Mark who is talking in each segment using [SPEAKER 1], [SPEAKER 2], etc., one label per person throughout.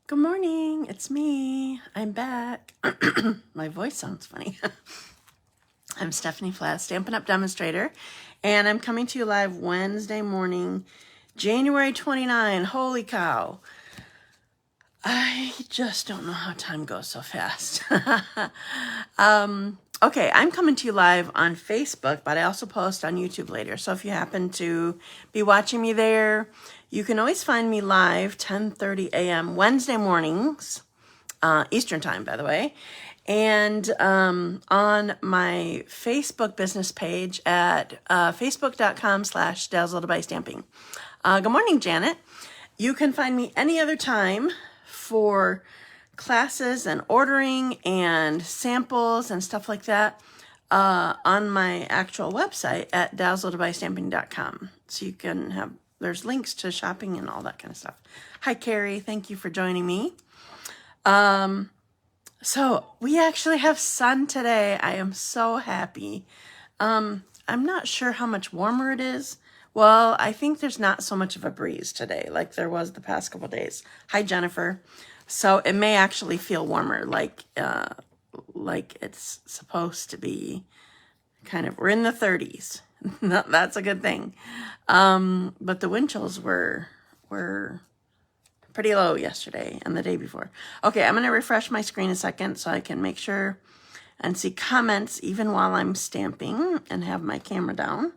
[SPEAKER 1] Good morning, it's me. I'm back. My voice sounds funny. I'm Stephanie Flath, Stampin' Up demonstrator, and I'm coming to you live Wednesday morning, January 29. Holy cow. I just don't know how time goes so fast. Okay, I'm coming to you live on Facebook, but I also post on YouTube later. So if you happen to be watching me there, you can always find me live 10:30 a.m. Wednesday mornings, Eastern time, by the way, and on my Facebook business page at facebook.com/Dazzled by Stamping. Good morning, Janet. You can find me any other time for classes and ordering and samples and stuff like that on my actual website at dazzledbystamping.com. So you can have, there's links to shopping and all that kind of stuff. Hi, Carrie. Thank you for joining me. So we actually have sun today. I am so happy. I'm not sure how much warmer it is. Well, I think there's not so much of a breeze today like there was the past couple days. Hi, Jennifer. So it may actually feel warmer, like it's supposed to be. Kind of, we're in the 30s. That's a good thing. But the wind chills were pretty low yesterday and the day before. Okay, I'm going to refresh my screen a second so I can make sure and see comments even while I'm stamping and have my camera down.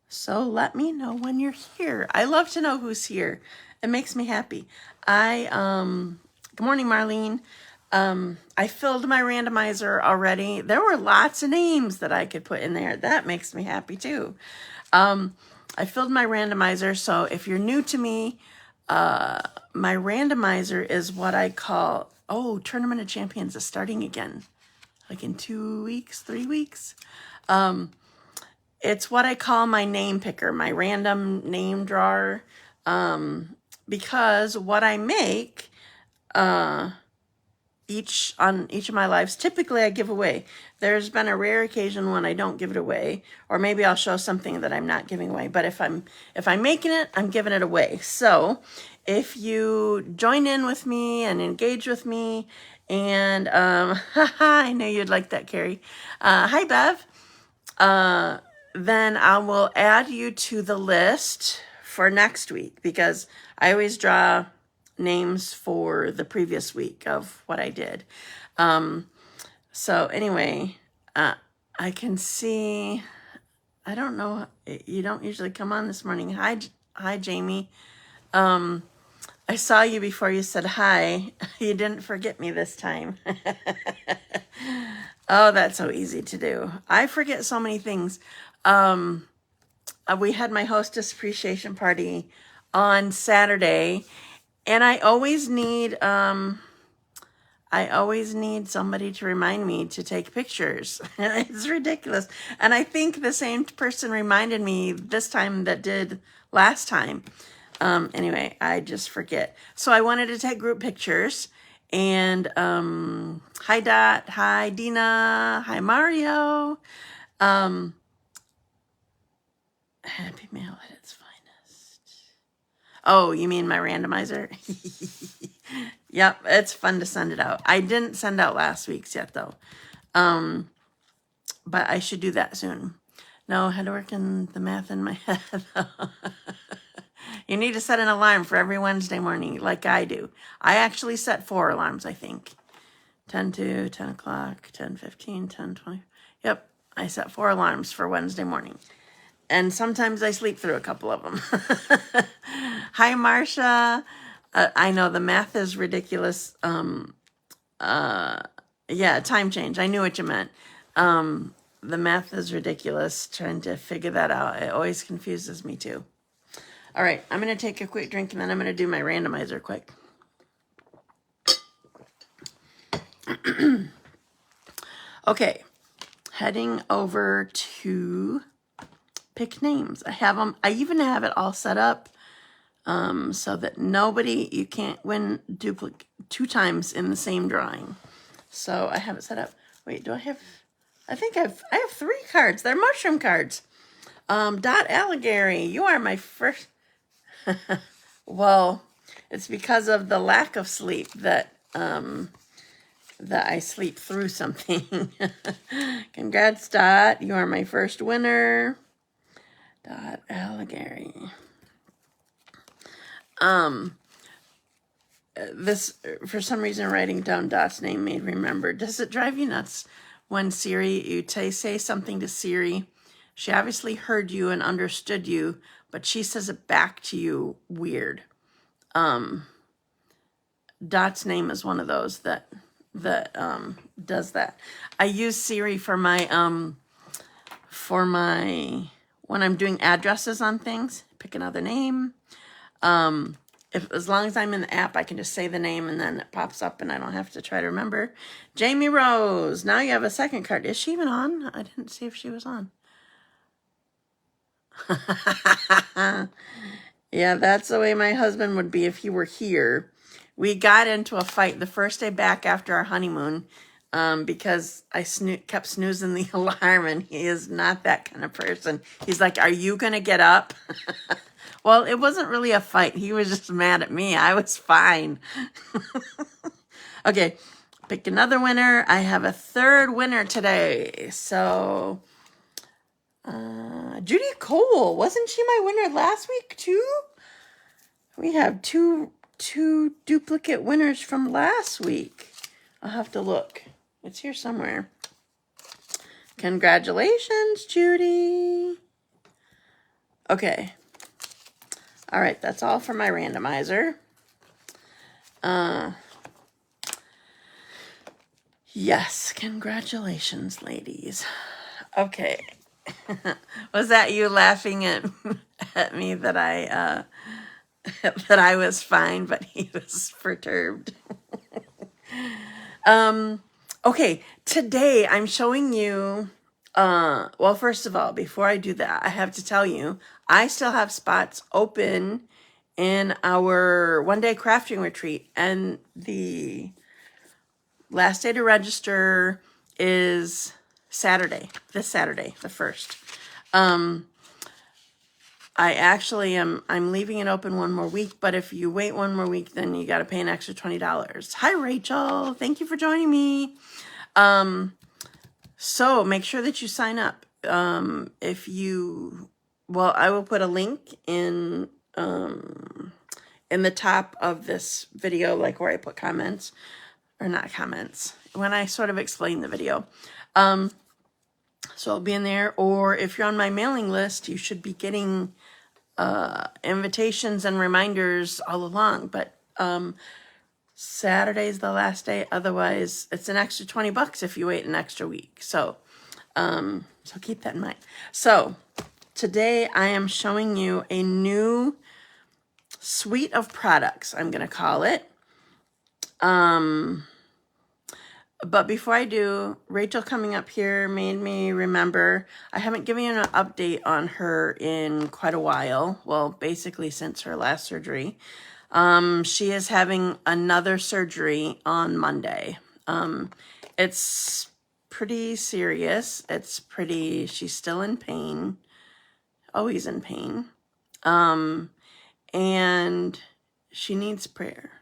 [SPEAKER 1] So let me know when you're here. I love to know who's here. It makes me happy. Good morning, Marlene. I filled my randomizer already. There were lots of names that I could put in there. That makes me happy too. I filled my randomizer. So if you're new to me, my randomizer is what I call, Tournament of Champions is starting again. Like in 2 weeks, 3 weeks. It's what I call my name picker, my random name drawer, because what I make each of my lives, typically I give away. There's been a rare occasion when I don't give it away, or maybe I'll show something that I'm not giving away. But if I'm making it, I'm giving it away. So if you join in with me and engage with me, and I know you'd like that, Carrie. Hi, Bev. Then I will add you to the list for next week because I always draw names for the previous week of what I did. So anyway, I can see, I don't know, you don't usually come on this morning. Hi, Jamie. I saw you before you said hi. You didn't forget me this time. Oh, that's so easy to do. I forget so many things. We had my hostess appreciation party on Saturday, and I always need somebody to remind me to take pictures. It's ridiculous. And I think the same person reminded me this time that did last time. Anyway, I just forget. So I wanted to take group pictures. And hi, Dot. Hi, Dina. Hi, Mario. Happy Mail at its finest. Oh, you mean my randomizer? Yep, it's fun to send it out. I didn't send out last week's yet, though. But I should do that soon. No, I had to work in the math in my head. You need to set an alarm for every Wednesday morning, like I do. I actually set 4 alarms, I think. 10 to 10 o'clock, 10:15, 10:20. Yep, I set 4 alarms for Wednesday morning. And sometimes I sleep through a couple of them. Hi, Marcia. I know the math is ridiculous. Yeah, time change. I knew what you meant. The math is ridiculous. Trying to figure that out. It always confuses me too. All right, I'm going to take a quick drink and then I'm going to do my randomizer quick. Okay, heading over to pick names. I have them. I even have it all set up so that you can't win duplicate 2 times in the same drawing. So I have it set up. Wait, I think I have 3 cards. They're mushroom cards. Dot Alighire, you are my first. Well, it's because of the lack of sleep that I sleep through something. Congrats, Dot. You are my first winner. Dot Alighire. This, for some reason, writing down Dot's name made me remember. Does it drive you nuts when you say something to Siri? She obviously heard you and understood you, but she says it back to you weird. Dot's name is one of those that does that. I use Siri for my when I'm doing addresses on things. Pick another name. As long as I'm in the app, I can just say the name and then it pops up and I don't have to try to remember. Jamie Rose. Now you have a second card. Is she even on? I didn't see if she was on. Yeah, that's the way my husband would be if he were here. We got into a fight the first day back after our honeymoon because I kept snoozing the alarm, and he is not that kind of person. He's like, "Are you going to get up?" Well, it wasn't really a fight. He was just mad at me. I was fine. Okay, pick another winner. I have a third winner today. So, Judy Cole. Wasn't she my winner last week too? We have two duplicate winners from last week. I'll have to look. It's here somewhere. Congratulations, Judy. Okay. All right, that's all for my randomizer. Yes, congratulations, ladies. Okay. Was that you laughing at me that I was fine, but he was perturbed? Okay, today I'm showing you, well, first of all, before I do that, I have to tell you, I still have spots open in our one-day crafting retreat, and the last day to register is Saturday, this Saturday, the 1st. I actually I'm leaving it open one more week, but if you wait one more week, then you got to pay an extra $20. Hi, Rachel. Thank you for joining me. So make sure that you sign up. I will put a link in the top of this video, like where I put comments, or not comments, when I sort of explain the video. So it'll be in there, or if you're on my mailing list, you should be getting invitations and reminders all along, but Saturday's the last day. Otherwise, it's an extra $20 if you wait an extra week. So keep that in mind. So today I am showing you a new suite of products, I'm going to call it. But before I do, Rachel coming up here made me remember I haven't given you an update on her in quite a while. Well, basically since her last surgery. She is having another surgery on Monday. It's pretty serious. She's still in pain, always in pain. And she needs prayer.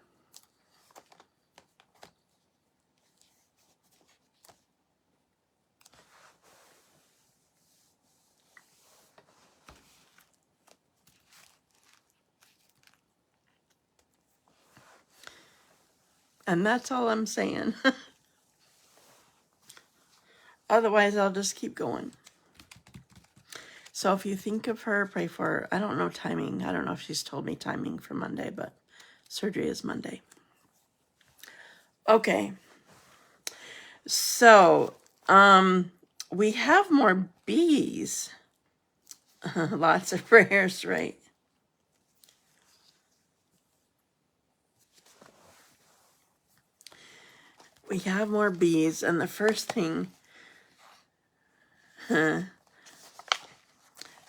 [SPEAKER 1] And that's all I'm saying. Otherwise, I'll just keep going. So if you think of her, pray for her. I don't know timing. I don't know if she's told me timing for Monday, but surgery is Monday. Okay. So, we have more bees. Lots of prayers, right? We have more bees, and the first thing,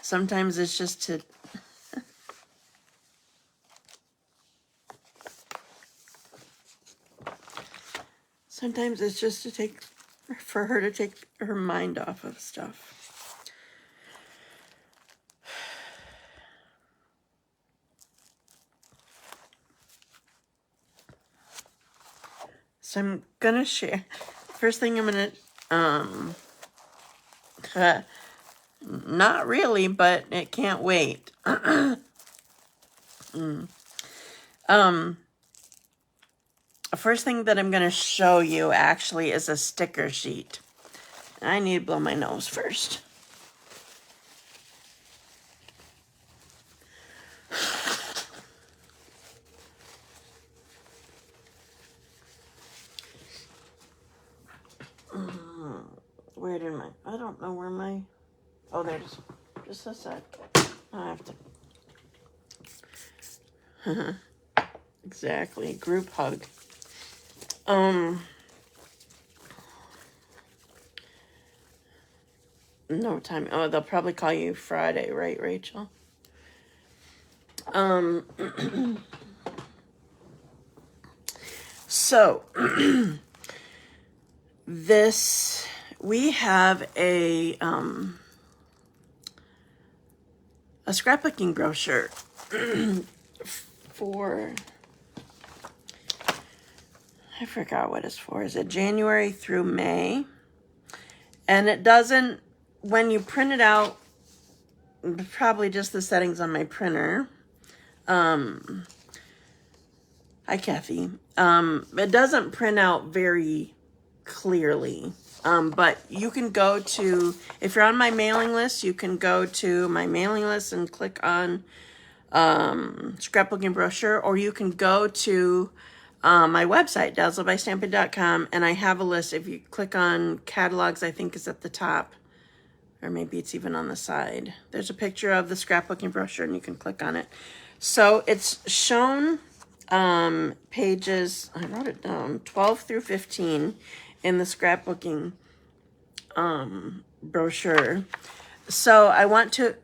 [SPEAKER 1] sometimes it's just to for her to take her mind off of stuff. So I'm gonna share. First thing I'm gonna, not really, but it can't wait. First thing that I'm gonna show you actually is a sticker sheet. I need to blow my nose first. Where did my, I don't know where my, oh, there it is. Just a sec. I have to. Exactly. Group hug. No time. Oh, they'll probably call you Friday, right, Rachel? So, this, we have a scrapbooking brochure for, I forgot what it's for. Is it January through May? And it doesn't, when you print it out, probably just the settings on my printer. Hi, Kathy. It doesn't print out very clearly. But you can go to, if you're on my mailing list, you can go to my mailing list and click on Scrapbooking Brochure, or you can go to my website, dazzledbystampin.com, and I have a list. If you click on catalogs, I think is at the top, or maybe it's even on the side. There's a picture of the Scrapbooking Brochure, and you can click on it. So it's shown pages, I wrote it down, 12 through 15 in the scrapbooking brochure. So I want to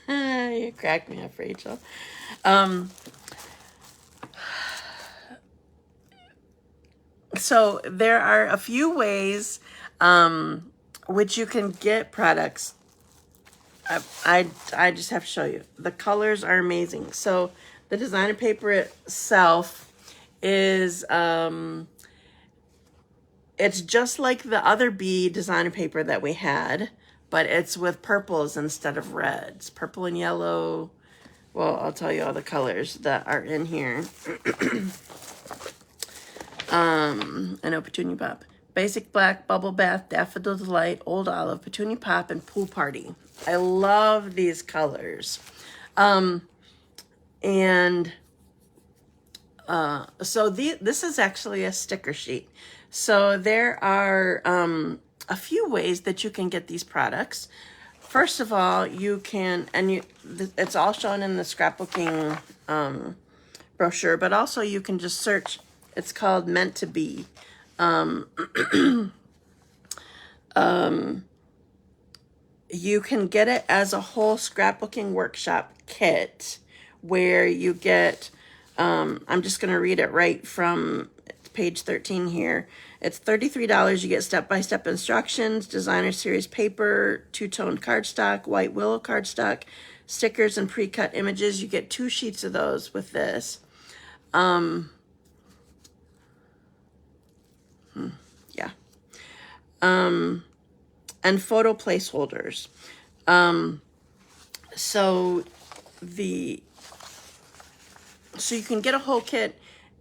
[SPEAKER 1] you cracked me up, Rachel. So there are a few ways which you can get products. I just have to show you. The colors are amazing. So the designer paper itself is, it's just like the other bee designer paper that we had, but it's with purples instead of reds. Purple and yellow. Well, I'll tell you all the colors that are in here. I know Petunia Pop. Basic Black, Bubble Bath, Daffodil Delight, Old Olive, Petunia Pop, and Pool Party. I love these colors. So this is actually a sticker sheet. So there are a few ways that you can get these products. First of all, you can, it's all shown in the scrapbooking brochure, but also you can just search. It's called Meant to Be. You can get it as a whole scrapbooking workshop kit where you get, I'm just going to read it right from page 13 here. It's $33. You get step-by-step instructions, designer series paper, two-tone cardstock, white willow cardstock, stickers, and pre-cut images. You get 2 sheets of those with this. Yeah. And photo placeholders. So you can get a whole kit,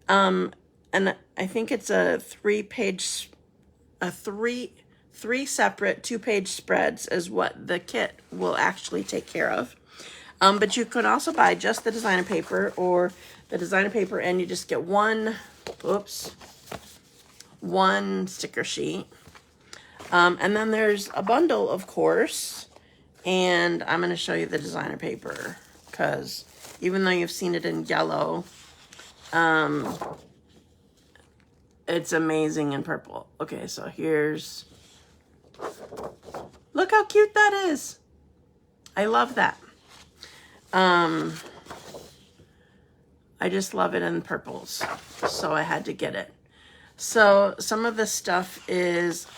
[SPEAKER 1] and I think it's a 3-page, three separate 2-page spreads is what the kit will actually take care of. But you can also buy just the designer paper or the designer paper, and you just get one sticker sheet. And then there's a bundle, of course, and I'm going to show you the designer paper because even though you've seen it in yellow, it's amazing in purple. Okay, so here's, look how cute that is. I love that. I just love it in purples, so I had to get it. So some of the stuff is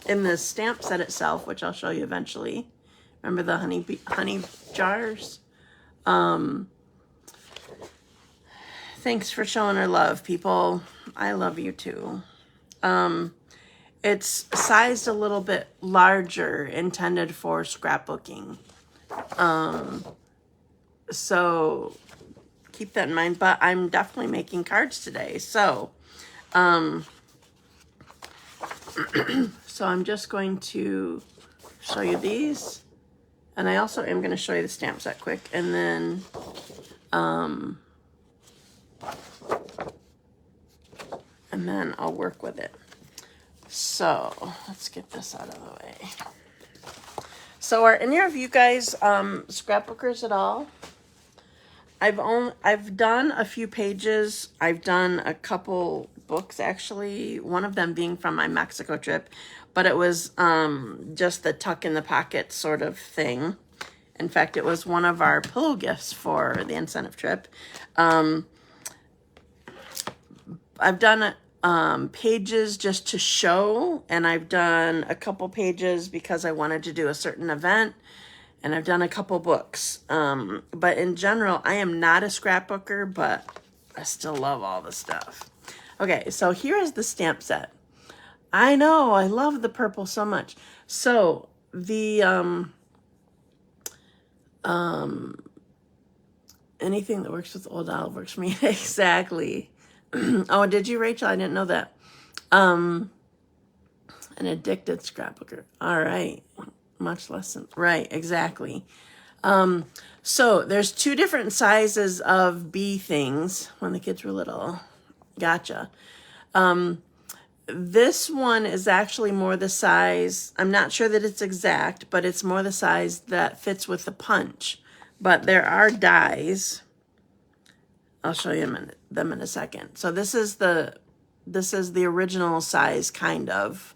[SPEAKER 1] in the stamp set itself, which I'll show you eventually. Remember the honey jars? Thanks for showing her love, people. I love you too. It's sized a little bit larger, intended for scrapbooking. So keep that in mind, but I'm definitely making cards today. So, so I'm just going to show you these. And I also am going to show you the stamp set quick. And then, I'll work with it. So let's get this out of the way. So are any of you guys scrapbookers at all? I've done a few pages. I've done a couple books, actually, one of them being from my Mexico trip, but it was just the tuck in the pocket sort of thing. In fact, it was one of our pillow gifts for the incentive trip. I've done pages just to show, and I've done a couple pages because I wanted to do a certain event, and I've done a couple books. But in general, I am not a scrapbooker, but I still love all the stuff. Okay, so here is the stamp set. I know, I love the purple so much. So the anything that works with old olive works for me. Exactly. Oh, did you, Rachel? I didn't know that. An addicted scrapbooker. All right. Much less than, right, exactly. So there's two different sizes of bee things when the kids were little. Gotcha. This one is actually more the size, I'm not sure that it's exact, but it's more the size that fits with the punch. But there are dies. I'll show you them in a second. So this is the original size, kind of.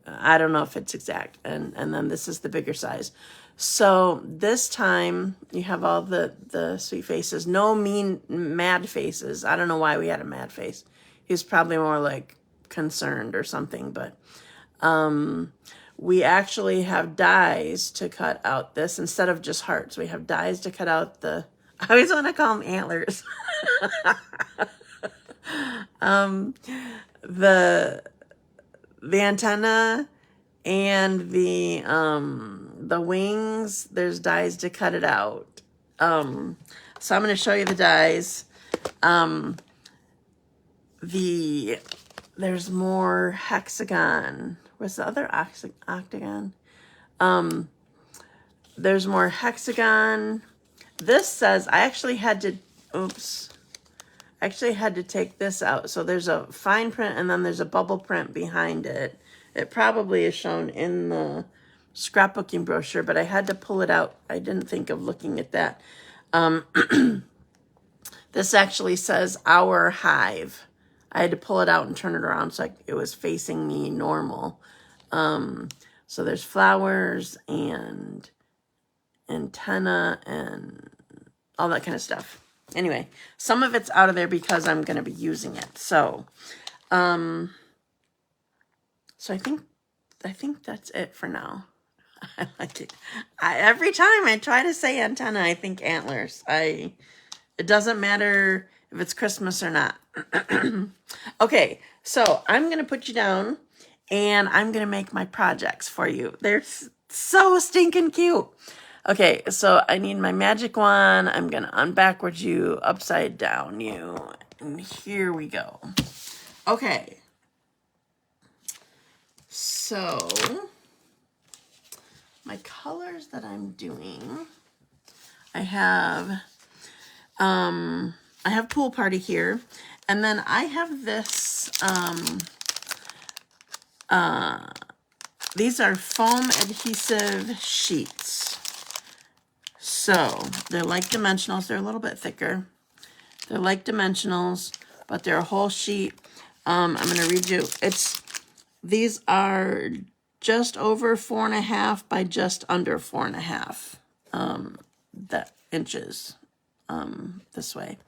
[SPEAKER 1] I don't know if it's exact. And then this is the bigger size. So this time you have all the sweet faces. No mean mad faces. I don't know why we had a mad face. He was probably more like concerned or something. But we actually have dies to cut out this instead of just hearts. We have dies to cut out the... I always want to call them antlers. The antenna and the wings, there's dies to cut it out. So I'm going to show you the dies. There's more hexagon. What's the other octagon? There's more hexagon. This says, I actually had to take this out. So there's a fine print and then there's a bubble print behind it. It probably is shown in the scrapbooking brochure, but I had to pull it out. I didn't think of looking at that. This actually says Our Hive. I had to pull it out and turn it around so it was facing me normal. So there's flowers and antenna and all that kind of stuff. Anyway, some of it's out of there because I'm going to be using it. So, so I think that's it for now. I like it. Every time I try to say antenna, I think antlers. It doesn't matter if it's Christmas or not. Okay, so I'm going to put you down and I'm going to make my projects for you. They're so stinking cute. Okay, so I need my magic wand. I'm going to unbackward you, upside down you, and here we go. Okay, so my colors that I'm doing, I have Pool Party here, and then I have this, these are foam adhesive sheets. So they're like dimensionals. They're a little bit thicker. They're like dimensionals, but they're a whole sheet. I'm going to read you. These are just over 4.5 by just under 4.5 inches this way.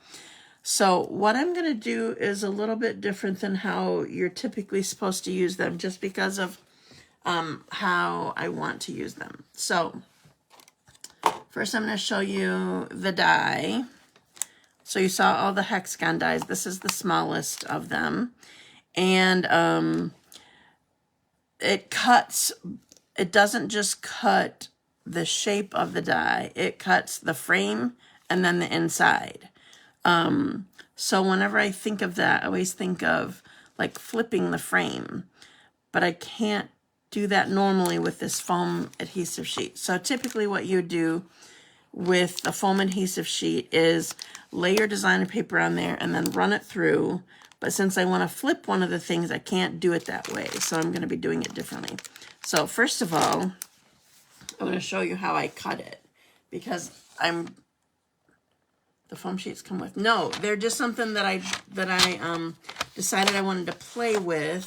[SPEAKER 1] So what I'm going to do is a little bit different than how you're typically supposed to use them, just because of how I want to use them. So first I'm going to show you the die. So you saw all the hexagon dies. This is the smallest of them. And it cuts, it doesn't just cut the shape of the die, it cuts the frame and then the inside. So whenever I think of that, I always think of like flipping the frame, but I can't do that normally with this foam adhesive sheet. So typically what you do with the foam adhesive sheet is lay your designer paper on there and then run it through. But since I want to flip one of the things, I can't do it that way. So I'm going to be doing it differently. So first of all, I'm going to show you how I cut it, because the foam sheets come with, no, they're just something that I decided I wanted to play with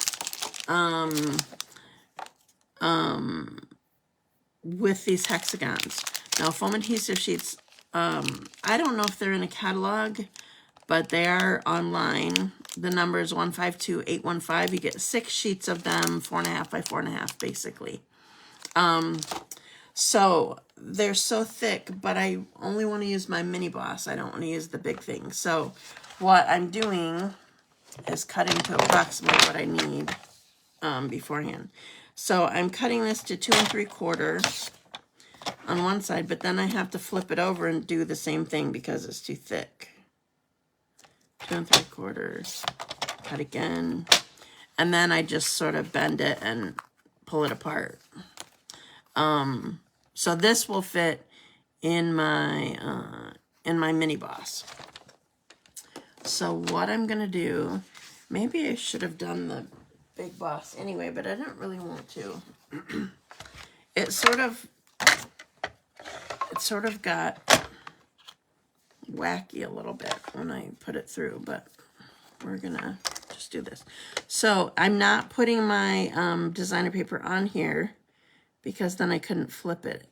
[SPEAKER 1] these hexagons. Now, foam adhesive sheets, I don't know if they're in a catalog, but they are online. The number is 152815. You get 6 sheets of them, 4.5 by 4.5, basically. So they're so thick, but I only want to use my mini boss. I don't want to use the big thing. So what I'm doing is cutting to approximately what I need beforehand. So I'm cutting this to 2 3/4 on one side, but then I have to flip it over and do the same thing because it's too thick. 2 3/4, cut again, and then I just sort of bend it and pull it apart. So this will fit in my mini boss. So what I'm gonna do, maybe I should have done the big boss anyway, but I didn't really want to. It sort of got wacky a little bit when I put it through, but we're gonna just do this. So I'm not putting my designer paper on here because then I couldn't flip it.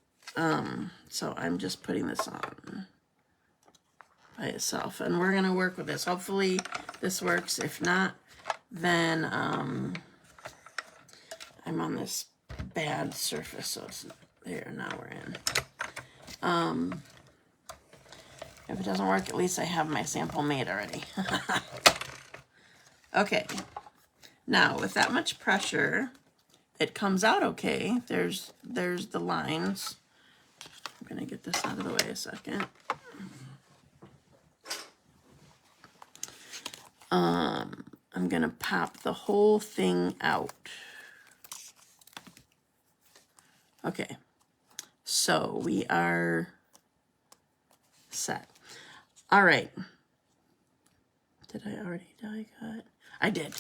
[SPEAKER 1] So I'm just putting this on by itself, and we're gonna work with this. Hopefully this works. If not, then I'm on this bad surface, so it's there. Now we're in. If it doesn't work, at least I have my sample made already. Okay, now with that much pressure, it comes out okay. There's the lines. I'm gonna get this out of the way a second. I'm gonna pop the whole thing out. Okay, so we are set. All right. Did I already die cut? I did.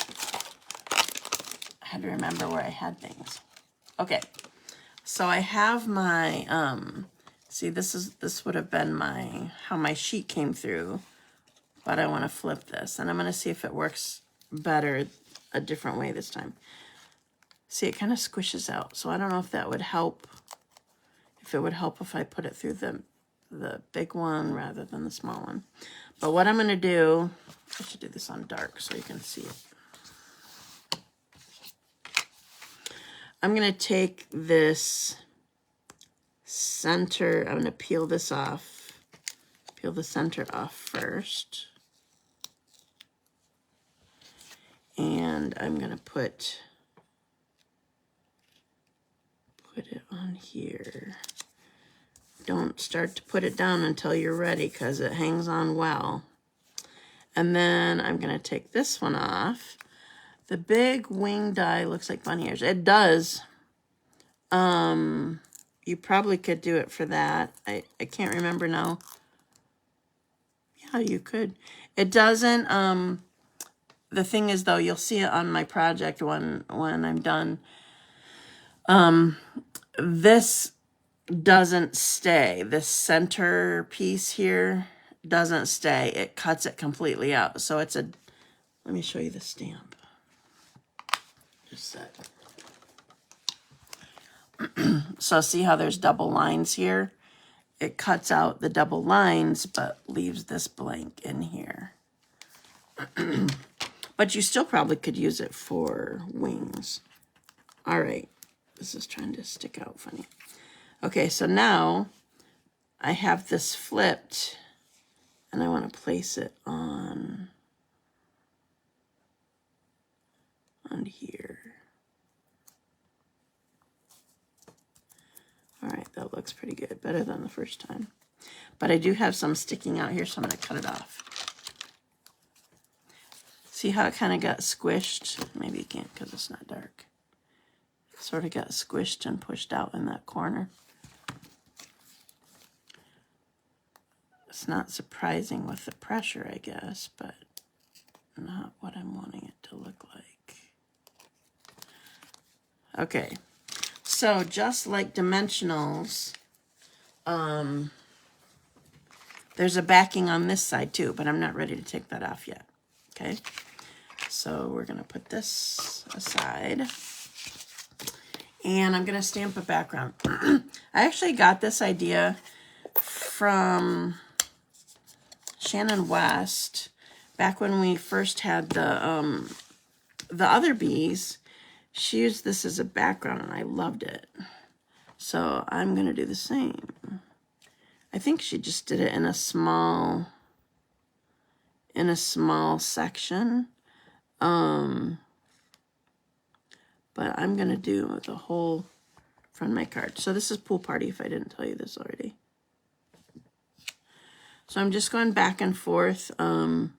[SPEAKER 1] I had to remember where I had things. Okay, so I have my see, this would have been how my sheet came through, but I want to flip this, and I'm going to see if it works better a different way this time. See, it kind of squishes out, so I don't know if that would help, if it would help if I put it through the big one rather than the small one. But what I'm going to do, I should do this on dark so you can see it. I'm going to take this center, I'm going to peel this off, peel the center off first. And I'm going to put it on here. Don't start to put it down until you're ready, because it hangs on well. And then I'm going to take this one off. The big wing die looks like bunny ears. It does. You probably could do it for that. I can't remember now. Yeah, you could. It doesn't, the thing is though, you'll see it on my project when I'm done. This doesn't stay. This center piece here doesn't stay. It cuts it completely out. So it's let me show you the stamp. Just a sec. So see how there's double lines here? It cuts out the double lines, but leaves this blank in here. But you still probably could use it for wings. All right, This is trying to stick out funny. Okay, so now I have this flipped and I want to place it on here. All right, that looks pretty good, better than the first time. But I do have some sticking out here, so I'm going to cut it off. See how it kind of got squished? Maybe you can't because it's not dark. It sort of got squished and pushed out in that corner. It's not surprising with the pressure, I guess, but not what I'm wanting it to look like. Okay, so just like dimensionals, there's a backing on this side too, but I'm not ready to take that off yet. Okay, so we're gonna put this aside and I'm gonna stamp a background. I actually got this idea from Shannon West back when we first had the other bees. She used this as a background and I loved it. So I'm gonna do the same. I think she just did it in a small section. But I'm gonna do the whole front of my card. So this is Pool Party, if I didn't tell you this already. So I'm just going back and forth. I'm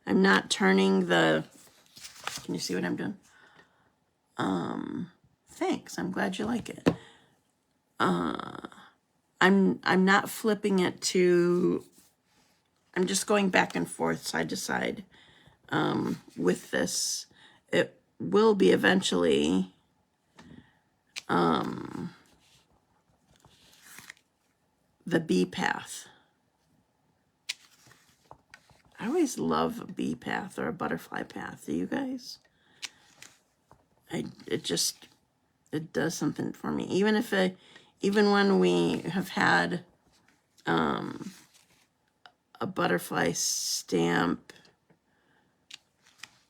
[SPEAKER 1] not turning the, can you see what I'm doing? Thanks, I'm glad you like it. I'm not flipping it to, I'm just going back and forth side to side with this. It will be eventually the bee path. I always love a bee path or a butterfly path. Do you guys? It does something for me. Even when we have had a butterfly stamp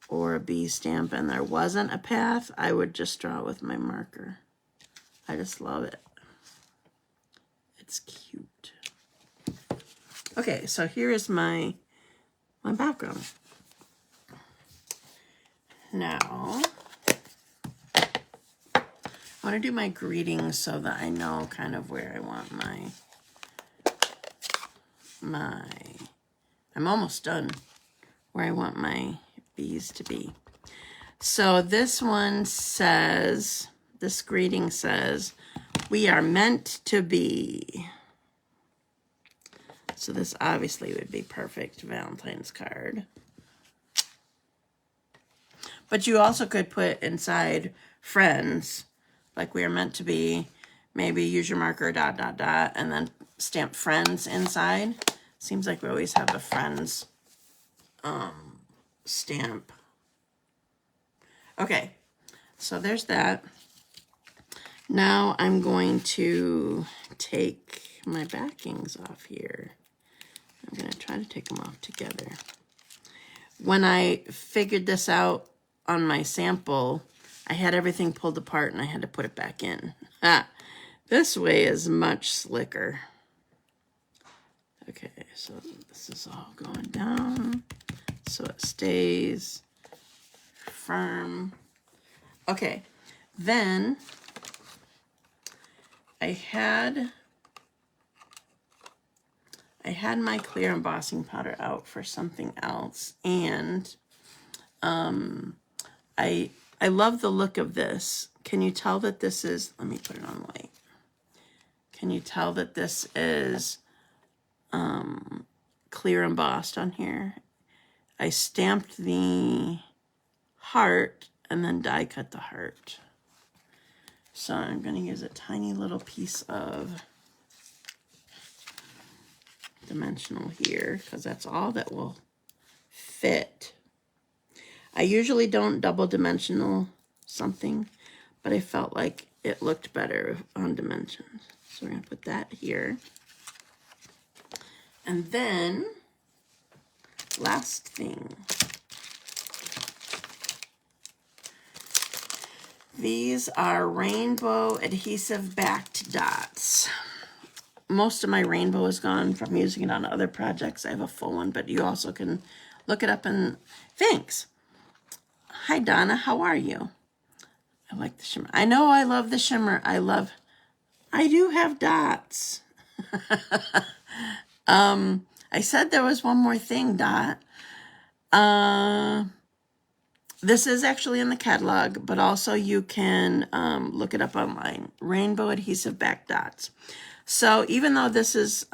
[SPEAKER 1] or a bee stamp and there wasn't a path, I would just draw it with my marker. I just love it. It's cute. Okay, so here is my background. Now, I want to do my greetings so that I know kind of where I want I'm almost done where I want my bees to be. So this one says, this greeting says, "We are meant to be." So this obviously would be perfect Valentine's card. But you also could put inside friends, like we are meant to be. Maybe use your marker, ... and then stamp friends inside. Seems like we always have a friends stamp. Okay, so there's that. Now I'm going to take my backings off here. I'm going to try to take them off together. When I figured this out on my sample, I had everything pulled apart and I had to put it back in. This way is much slicker. Okay, so this is all going down so it stays firm. Okay, then I had my clear embossing powder out for something else, and I love the look of this. Can you tell that this is, let me put it on white. Can you tell that this is clear embossed on here? I stamped the heart and then die cut the heart. So I'm going to use a tiny little piece of dimensional here because that's all that will fit. I usually don't double dimensional something, but I felt like it looked better on dimensions. So we're going to put that here. And then, last thing. These are rainbow adhesive backed dots. Most of my rainbow is gone from using it on other projects. I have a full one, but you also can look it up and thanks. Hi, Donna. How are you? I like the shimmer. I know I love the shimmer. I do have dots. I said there was one more thing, Dot. This is actually in the catalog, but also you can look it up online. Rainbow adhesive back dots. So even though this is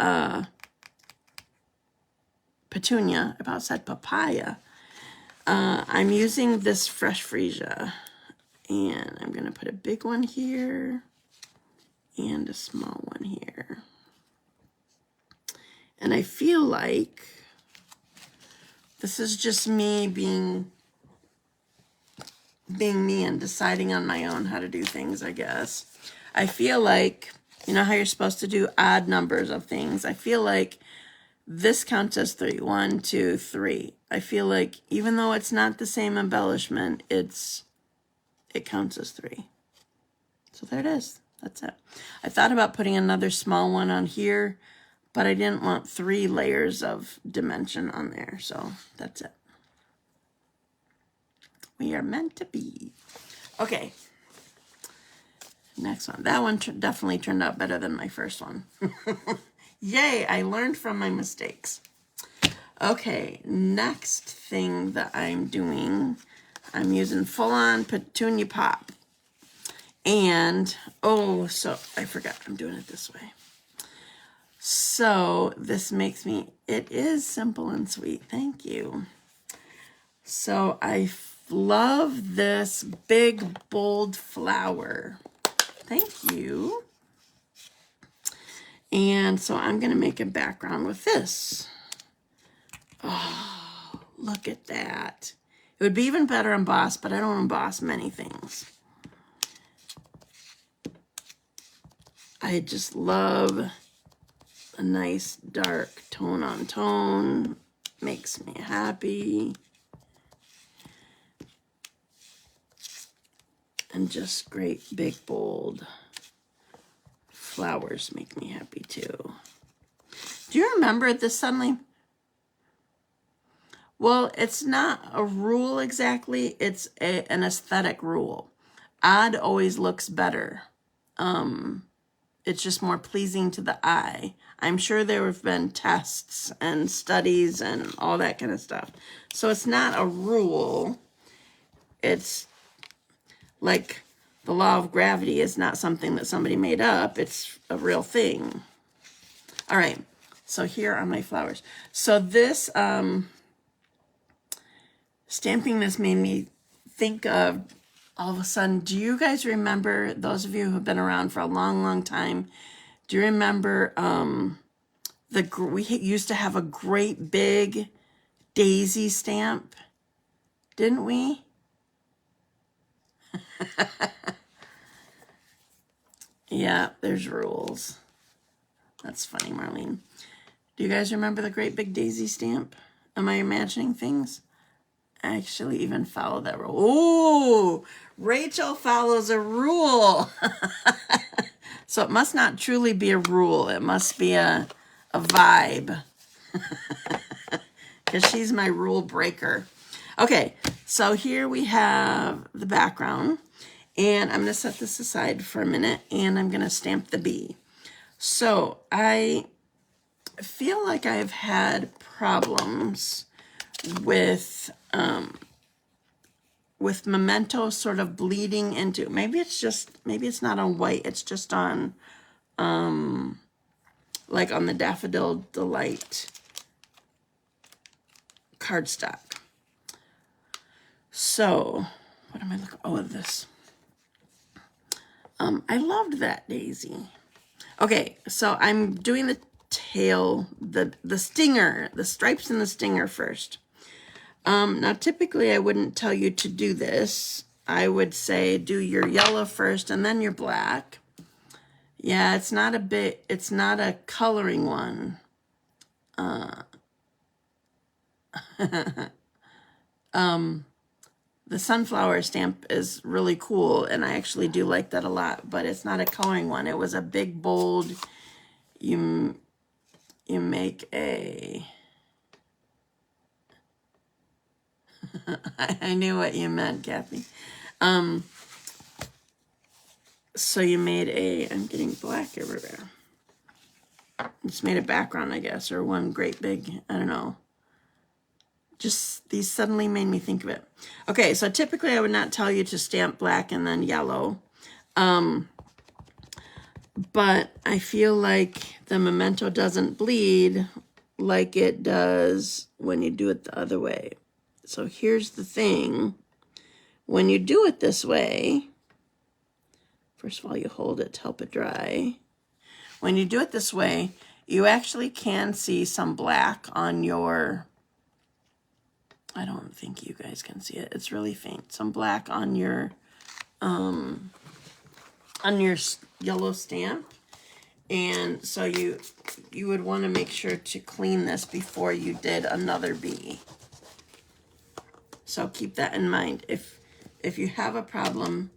[SPEAKER 1] petunia, I about said papaya, I'm using this fresh freesia. And I'm going to put a big one here and a small one here. And I feel like this is just me being me and deciding on my own how to do things, I guess. I feel like, you know how you're supposed to do odd numbers of things? I feel like this counts as 3. 1, 2, 3. I feel like even though it's not the same embellishment, it counts as 3. So there it is. That's it. I thought about putting another small one on here, but I didn't want 3 layers of dimension on there. So that's it. We are meant to be. Okay. Next one. That one definitely turned out better than my first one. Yay, I learned from my mistakes. Okay, next thing that I'm doing, I'm using full-on Petunia Pop. And, so I forgot I'm doing it this way. So this makes me, it is simple and sweet. Thank you. So I love this big, bold flower. Thank you. And so I'm going to make a background with this. Oh, look at that. It would be even better embossed, but I don't emboss many things. I just love a nice dark tone on tone. Makes me happy. And just great big bold flowers make me happy too. Do you remember this suddenly? Well, it's not a rule exactly. It's an aesthetic rule. Odd always looks better. It's just more pleasing to the eye. I'm sure there have been tests and studies and all that kind of stuff. So it's not a rule. It's like the law of gravity is not something that somebody made up. It's a real thing. All right. So here are my flowers. So this, stamping this made me think of, all of a sudden, do you guys remember, those of you who have been around for a long, long time, do you remember we used to have a great big daisy stamp? Didn't we? Yeah, there's rules. That's funny, Marlene. Do you guys remember the great big daisy stamp? Am I imagining things? I actually even follow that rule. Oh, Rachel follows a rule. So it must not truly be a rule. It must be a vibe. Because she's my rule breaker. Okay, so here we have the background. And I'm going to set this aside for a minute. And I'm going to stamp the bee. So I feel like I've had problems with Memento sort of bleeding into, maybe it's not on white, it's just on like on the Daffodil Delight cardstock. So what am I looking, this. I loved that daisy. Okay, so I'm doing the tail, the stinger, the stripes and the stinger first. Now, typically, I wouldn't tell you to do this. I would say do your yellow first and then your black. Yeah, it's not a coloring one. The the sunflower stamp is really cool, and I actually do like that a lot, but it's not a coloring one. It was a big, bold, you make a... I knew what you meant, Kathy. So you made a... I'm getting black everywhere. Just made a background, I guess, or one great big, I don't know. Just, these suddenly made me think of it. Okay, so typically I would not tell you to stamp black and then yellow. But I feel like the memento doesn't bleed like it does when you do it the other way. So here's the thing. When you do it this way, first of all, you hold it to help it dry. When you do it this way, you actually can see some black on your... I don't think you guys can see it. It's really faint. Some black on your yellow stamp. And so you would want to make sure to clean this before you did another bee. So keep that in mind. If you have a problem,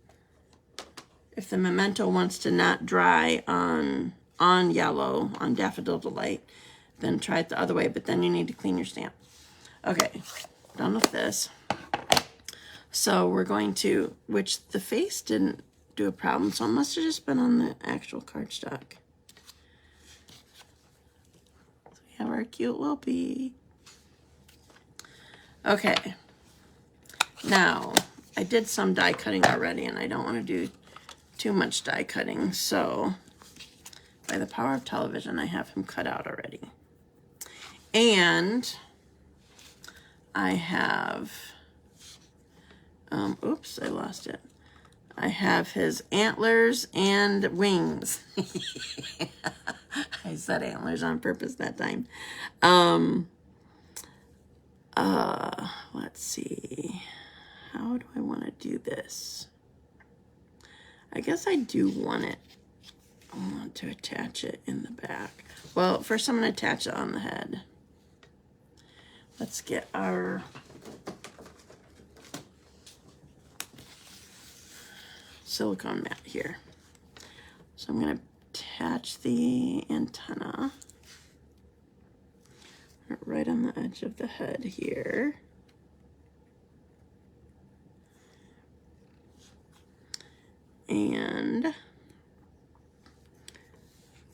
[SPEAKER 1] if the memento wants to not dry on yellow, on Daffodil Delight, then try it the other way, but then you need to clean your stamp. Okay. Done with this. So we're going to, which the face didn't do a problem, so it must have just been on the actual cardstock. So we have our cute little bee. Okay. Now, I did some die cutting already, and I don't want to do too much die cutting, so by the power of television, I have him cut out already. And I have, oops, I lost it. I have his antlers and wings. I said antlers on purpose that time. Let's see. How do I want to do this? I guess I do want it. I want to attach it in the back. Well, first I'm going to attach it on the head. Let's get our silicone mat here. So I'm going to attach the antenna right on the edge of the head here. And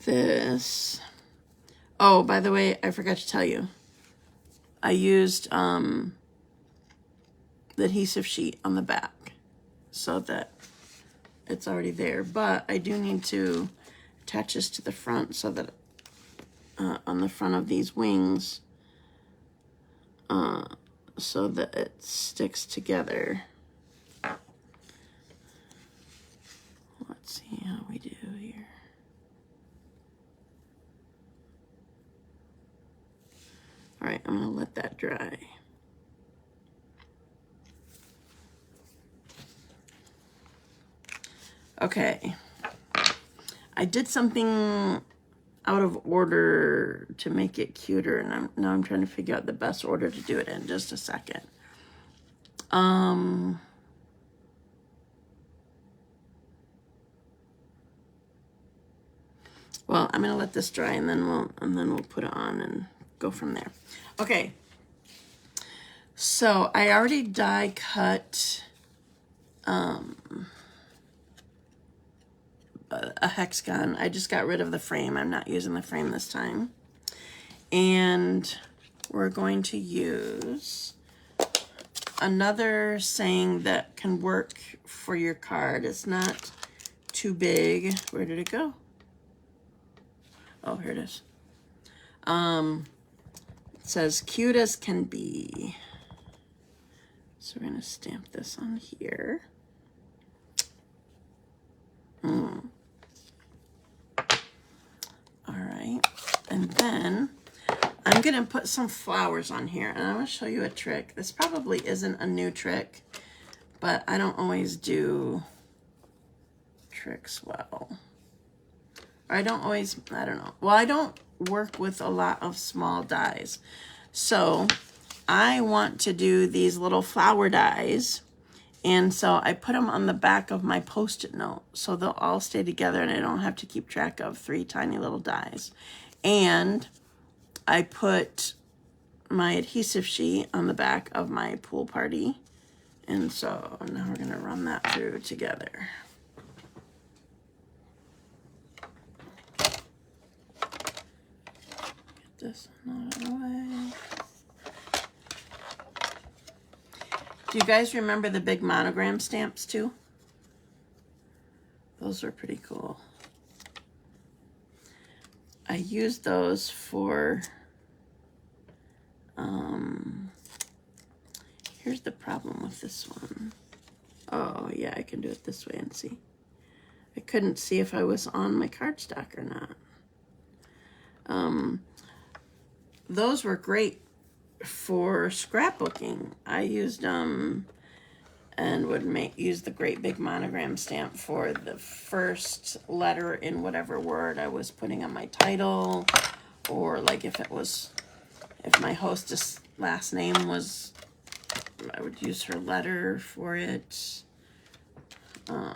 [SPEAKER 1] this, oh, by the way, I forgot to tell you. I used the adhesive sheet on the back so that it's already there, but I do need to attach this to the front so that on the front of these wings so that it sticks together. Let's see how we do here. All right, I'm gonna let that dry. Okay, I did something out of order to make it cuter, and now I'm trying to figure out the best order to do it in. Just a second. Well, I'm gonna let this dry, and then we'll put it on and go from there. Okay. So I already die cut a hexagon. I just got rid of the frame. I'm not using the frame this time. And we're going to use another saying that can work for your card. It's not too big. Where did it go? Oh, here it is. It says cute as can be. So we're gonna stamp this on here. All right, and then I'm gonna put some flowers on here, and I'm gonna show you a trick. This probably isn't a new trick, but I don't always do tricks well. Or I don't always, I don't know. Well, I don't work with a lot of small dies. So I want to do these little flower dies, And so I put them on the back of my Post-it note so they'll all stay together and I don't have to keep track of 3 tiny little dies. And I put my adhesive sheet on the back of my pool party. And so now we're going to run that through together. Get this one out of the way. Do you guys remember the big monogram stamps too? Those were pretty cool. I used those for, here's the problem with this one. Oh yeah, I can do it this way and see. I couldn't see if I was on my cardstock or not. Those were great for scrapbooking. I used them and would use the great big monogram stamp for the first letter in whatever word I was putting on my title, or like if my hostess last name was, I would use her letter for it. I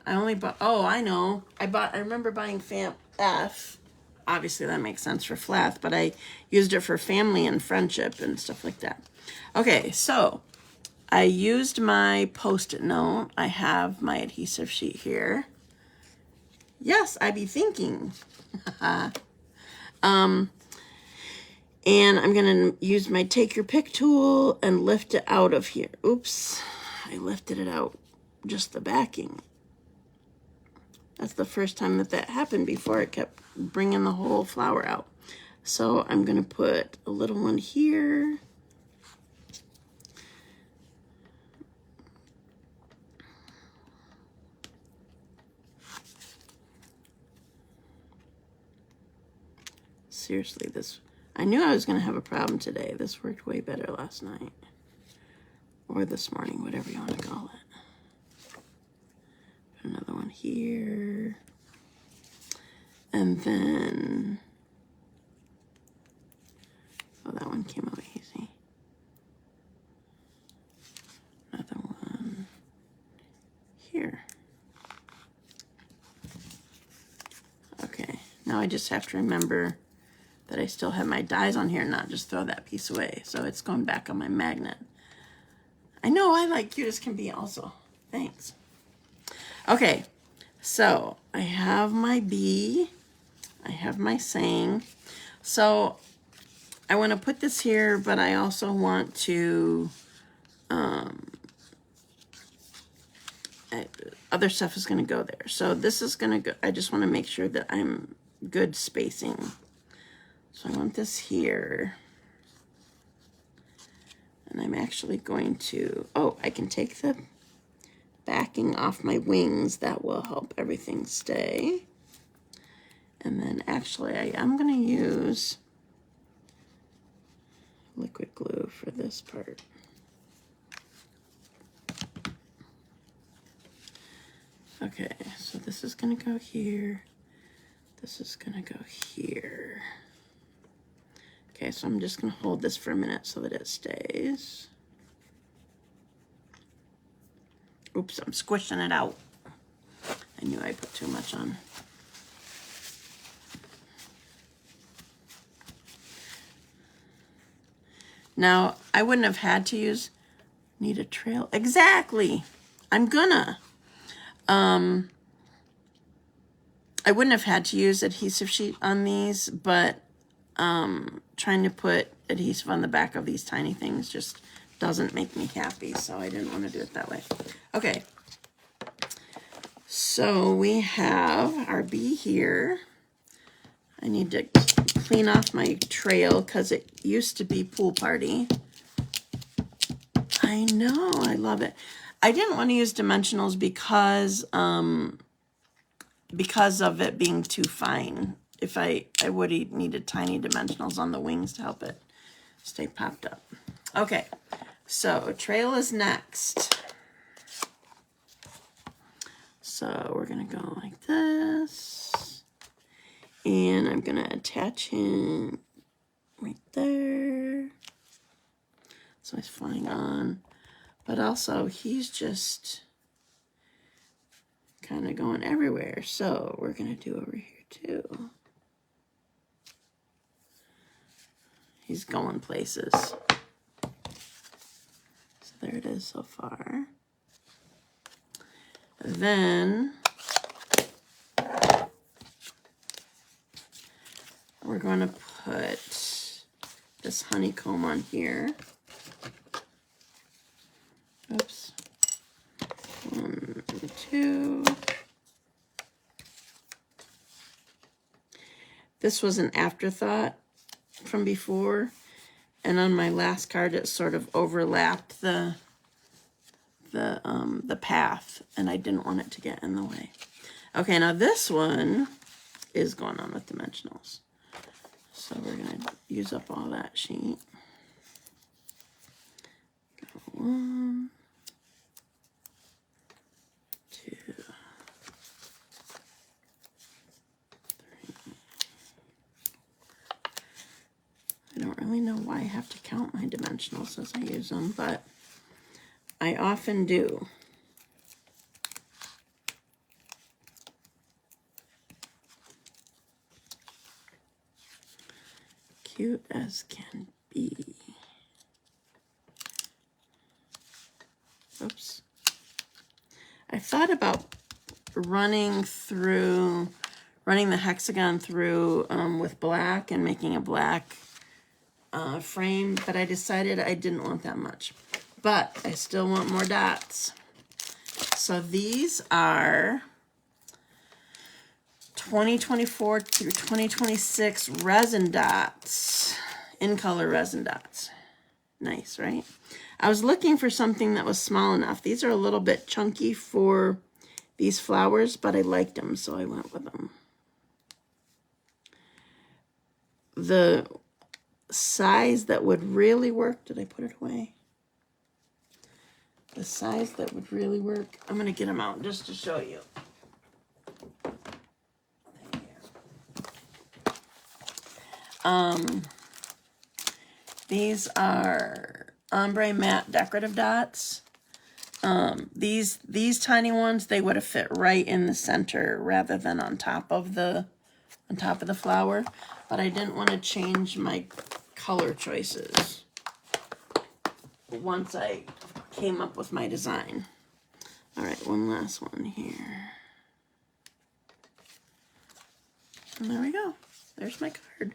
[SPEAKER 1] only bought, oh, I know. I remember buying F. Obviously that makes sense for Flath, but I used it for family and friendship and stuff like that. Okay, so I used my Post-it note. I have my adhesive sheet here. Yes, I be thinking. And I'm gonna use my take your pick tool and lift it out of here. Oops, I lifted it out, just the backing. That's the first time that happened before. It kept bringing the whole flower out. So I'm gonna put a little one here. Seriously, I knew I was gonna have a problem today. This worked way better last night. Or this morning, whatever you want to call it. Put another one here. And then, oh, that one came out easy. Another one here. Okay, now I just have to remember that I still have my dies on here, not just throw that piece away. So it's going back on my magnet. I know I like cute as can be also. Thanks. Okay, so I have my bee. I have my saying. So I want to put this here, but I also want to, other stuff is going to go there. So this is going to go, I just want to make sure that I'm good spacing. So I want this here. And I'm actually going to, oh, I can take the backing off my wings. That will help everything stay. And then actually I am going to use liquid glue for this part. Okay, so this is going to go here. This is going to go here. Okay, so I'm just going to hold this for a minute so that it stays. Oops, I'm squishing it out. I knew I put too much on. Now, I wouldn't have had to need a trail. Exactly. I'm gonna. I wouldn't have had to use adhesive sheet on these, but trying to put adhesive on the back of these tiny things just doesn't make me happy, so I didn't want to do it that way. Okay. So we have our bee here. I need to clean off my trail because it used to be pool party. I know, I love it. I didn't want to use dimensionals because of it being too fine. If I would have needed tiny dimensionals on the wings to help it stay popped up. Okay, so trail is next. So we're gonna go like this. And I'm gonna attach him right there. So he's flying on. But also, he's just kind of going everywhere. So we're going to do over here too. He's going places. So there it is so far. Then we're going to put this honeycomb on here. Oops. 1, 2. This was an afterthought from before, and on my last card it sort of overlapped the path, and I didn't want it to get in the way. Okay, now this one is going on with dimensionals. So we're going to use up all that sheet. 1, 2, 3. I don't really know why I have to count my dimensionals as I use them, but I often do. Cute as can be. Oops. I thought about running the hexagon through with black and making a black frame, but I decided I didn't want that much. But I still want more dots. So these are 2024 through 2026 resin dots, in color resin dots. Nice, right? I was looking for something that was small enough. These are a little bit chunky for these flowers, but I liked them, so I went with them. The size that would really work, did I put it away? The size that would really work, I'm going to get them out just to show you. These are ombre matte decorative dots. These tiny ones, they would have fit right in the center rather than on top of the flower, but I didn't want to change my color choices once I came up with my design. All right, one last one here. And there we go. There's my card.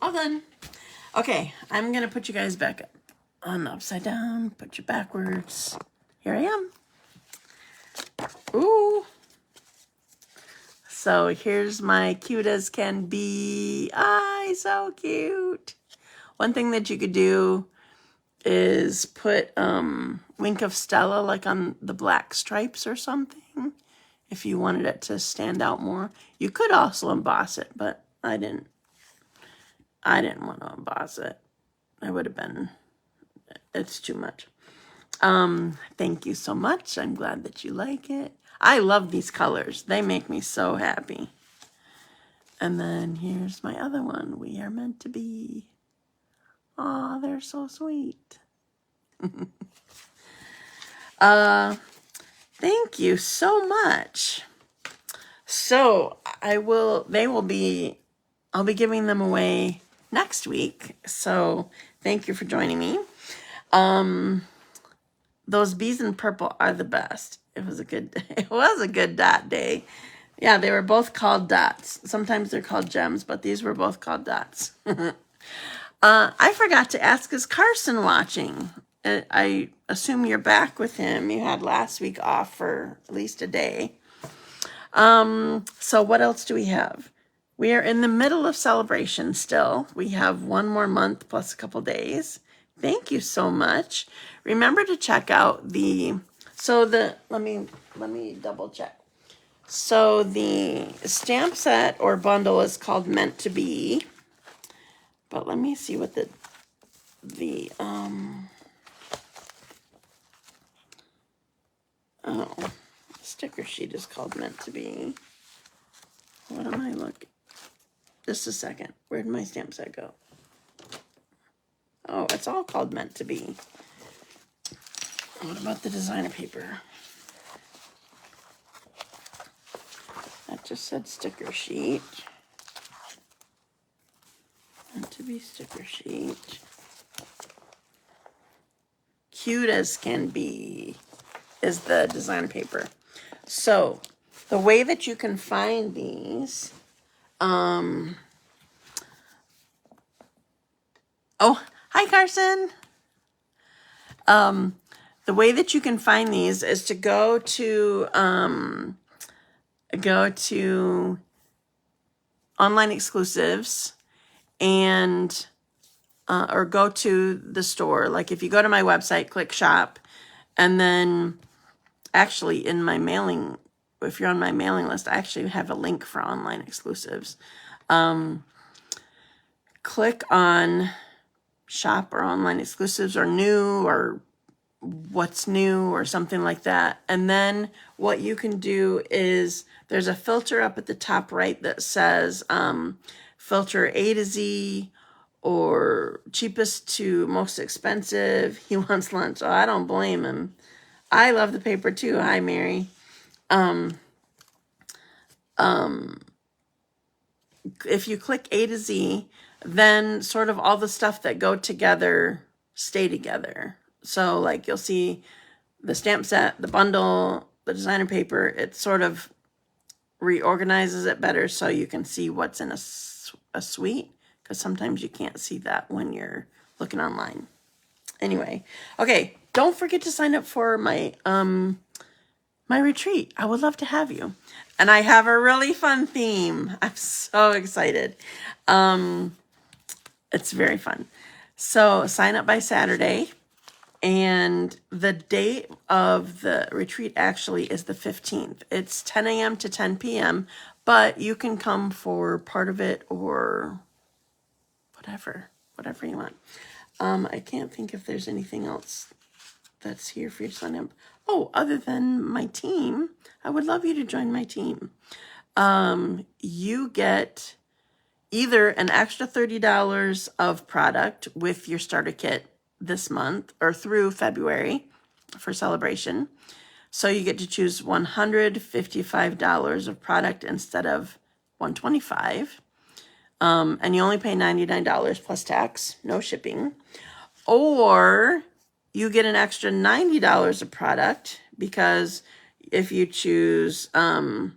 [SPEAKER 1] All done. Okay, I'm going to put you guys back up on upside down, put you backwards. Here I am. Ooh. So here's my cute as can be. Ah, so cute. One thing that you could do is put Wink of Stella like on the black stripes or something if you wanted it to stand out more. You could also emboss it, but I didn't want to emboss it. I would have been, it's too much. Thank you so much. I'm glad that you like it. I love these colors. They make me so happy. And then here's my other one. We are meant to be. Aw, they're so sweet. Thank you so much. So I'll be giving them away next week. So thank you for joining me. Those bees in purple are the best. It was a good dot day. Yeah, they were both called dots. Sometimes they're called gems, but these were both called dots. I forgot to ask, is Carson watching? I assume you're back with him. You had last week off for at least a day. So what else do we have? We are in the middle of celebration still. We have one more month plus a couple days. Thank you so much. Remember to check out let me double check. So the stamp set or bundle is called Meant to Be. But let me see what the sticker sheet is called Meant to Be. What am I looking? Just a second. Where'd my stamp set go? Oh, it's all called Meant to Be. What about the designer paper? That just said sticker sheet. Meant to Be sticker sheet. Cute as can be is the designer paper. So the way that you can find these, oh, hi Carson. The way that you can find these is to go to online exclusives and or go to the store. Like if you go to my website, click shop, and then actually in my mailing, if you're on my mailing list, I actually have a link for online exclusives. Click on shop or online exclusives or new or what's new or something like that. And then what you can do is there's a filter up at the top right that says filter A to Z or cheapest to most expensive. He wants lunch. Oh, I don't blame him. I love the paper too. Hi, Mary. If you click A to Z, then sort of all the stuff that go together stay together. So like you'll see the stamp set, the bundle, the designer paper, it sort of reorganizes it better so you can see what's in a suite, because sometimes you can't see that when you're looking online. Anyway, okay, don't forget to sign up for my my retreat. I would love to have you. And I have a really fun theme. I'm so excited. It's very fun. So sign up by Saturday. And the date of the retreat actually is the 15th. It's 10 a.m. to 10 p.m., but you can come for part of it or whatever you want. I can't think if there's anything else that's here for you to sign up. Oh, other than my team, I would love you to join my team. You get either an extra $30 of product with your starter kit this month or through February for celebration. So you get to choose $155 of product instead of $125. And you only pay $99 plus tax, no shipping. Or you get an extra $90 of product because if you choose, you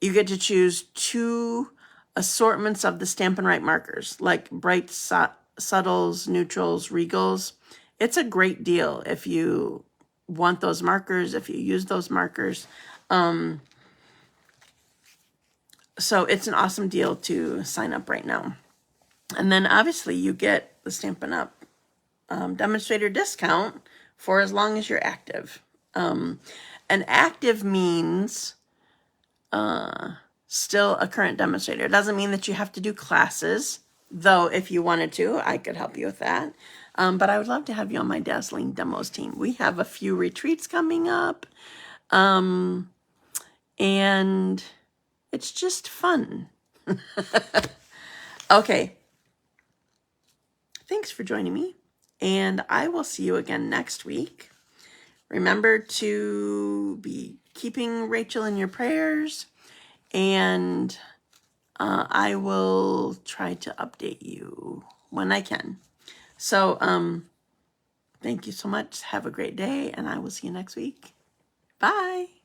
[SPEAKER 1] get to choose 2 assortments of the Stampin' Right markers, like bright subtles, neutrals, regals. It's a great deal if you want those markers, if you use those markers. So it's an awesome deal to sign up right now. And then obviously you get the Stampin' Up demonstrator discount for as long as you're active. And active means still a current demonstrator. It doesn't mean that you have to do classes, though if you wanted to, I could help you with that. But I would love to have you on my Dazzling Demos team. We have a few retreats coming up, and it's just fun. Okay. Thanks for joining me, and I will see you again next week. Remember to be keeping Rachel in your prayers, and I will try to update you when I can. So thank you so much. Have a great day, and I will see you next week. Bye.